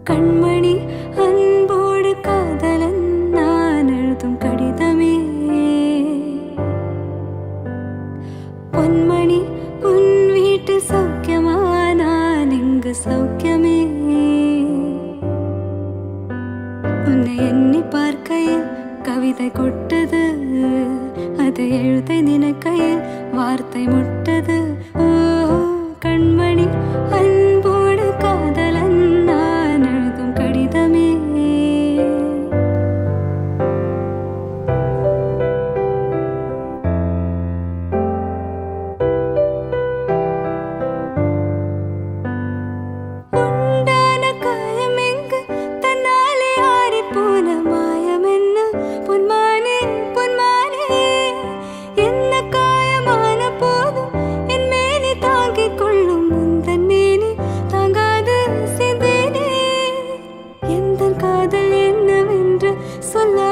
கண்மணி அன்போடு காதலன் நான் எழுதும் கடிதமே. பொன்மணி உன் வீட்டு சௌக்கியமா, நான் இங்கு சௌக்கியமே. உன்னை எண்ணி பார்க்கையில் கவிதை கொட்டது, அதை எழுத நினைக்கையில் வார்த்தை முட்டது. ஓ கண்மணி அன்போடு காதலன் நான் எழுதும் கடிதமே. உண்டான காயம் எங்கு தன்னாலே ஆறி போன மாயம் என்ன பொன்மானே பொன்மானே. என்ன காயமான போதும் என் மேனி தாங்கிக் கொள்ளும், உந்தன் மேனி தாங்காது சேர்ந்தேனே. எந்த காதல் என்னவென்று சொல்ல